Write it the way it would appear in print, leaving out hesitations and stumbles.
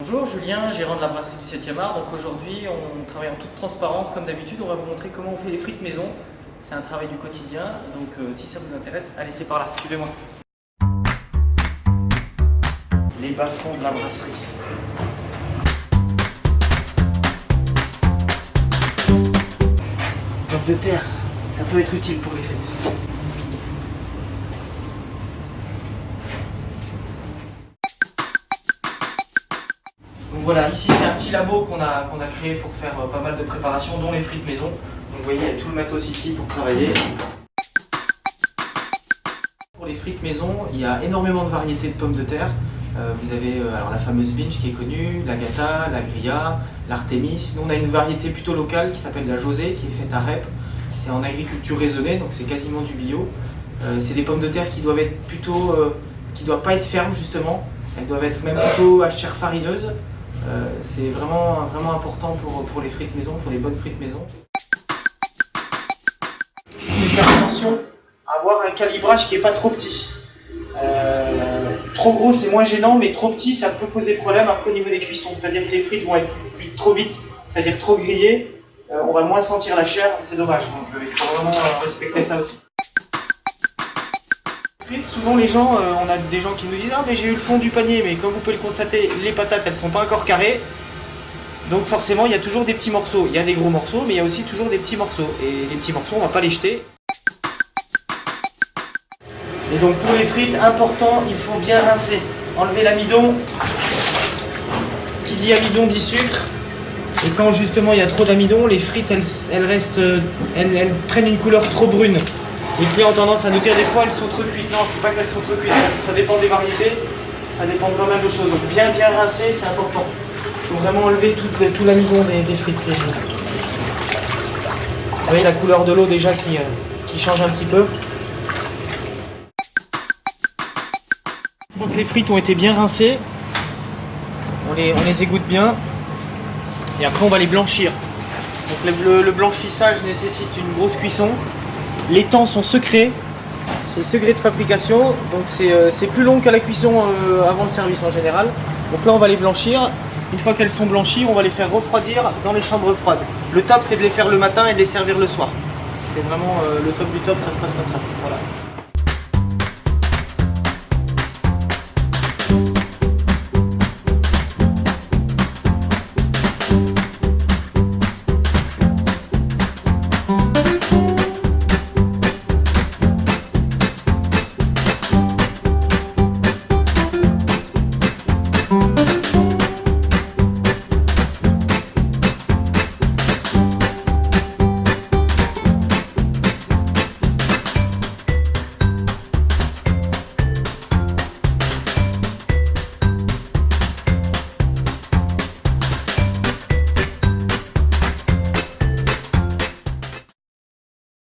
Bonjour Julien, gérant de la brasserie du 7e art. Donc aujourd'hui, on travaille en toute transparence comme d'habitude. On va vous montrer comment on fait les frites maison. C'est un travail du quotidien. Donc si ça vous intéresse, allez, c'est par là, suivez-moi. Les bas-fonds de la brasserie. Pommes de terre, ça peut être utile pour les frites. Donc voilà, ici c'est un petit labo qu'on a créé pour faire pas mal de préparations, dont les frites maison. Donc vous voyez, il y a tout le matos ici pour travailler. Pour les frites maison, il y a énormément de variétés de pommes de terre. Vous avez alors la fameuse Binge qui est connue, la Gata, la Grilla, l'Artémis. Nous on a une variété plutôt locale qui s'appelle la Josée, qui est faite à Rep. C'est en agriculture raisonnée, donc c'est quasiment du bio. C'est des pommes de terre qui doivent être plutôt, qui doivent pas être fermes justement. Elles doivent être même plutôt à chair farineuse. C'est vraiment important pour les frites maison, pour les bonnes frites maison. Il faut faire attention à avoir un calibrage qui n'est pas trop petit. Trop gros c'est moins gênant, mais trop petit ça peut poser problème après au niveau des cuissons. C'est-à-dire que les frites vont être cuites trop vite, c'est-à-dire trop grillées. On va moins sentir la chair, c'est dommage. Donc il faut vraiment respecter ça aussi. Souvent les gens, on a des gens qui nous disent « Ah mais j'ai eu le fond du panier », mais comme vous pouvez le constater, les patates elles sont pas encore carrées. Donc forcément il y a toujours des petits morceaux. Il y a des gros morceaux, mais il y a aussi toujours des petits morceaux. Et les petits morceaux on va pas les jeter. Et donc pour les frites, important, il faut bien rincer. Enlever l'amidon. Qui dit amidon dit sucre. Et quand justement il y a trop d'amidon, les frites elles prennent une couleur trop brune. Les clients ont tendance à nous dire des fois elles sont trop cuites. Non, c'est pas qu'elles sont trop cuites, ça dépend des variétés, ça dépend de pas mal de choses. Donc bien rincer, c'est important. Il faut vraiment enlever tout l'amidon des frites. Vous voyez la couleur de l'eau déjà qui change un petit peu. Une fois que les frites ont été bien rincées, on les égoutte bien et après on va les blanchir. Donc le blanchissage nécessite une grosse cuisson. Les temps sont secrets, c'est secret de fabrication, donc c'est plus long qu'à la cuisson avant le service en général. Donc là on va les blanchir, une fois qu'elles sont blanchies, on va les faire refroidir dans les chambres froides. Le top c'est de les faire le matin et de les servir le soir. C'est vraiment le top du top, ça se passe comme ça. Voilà.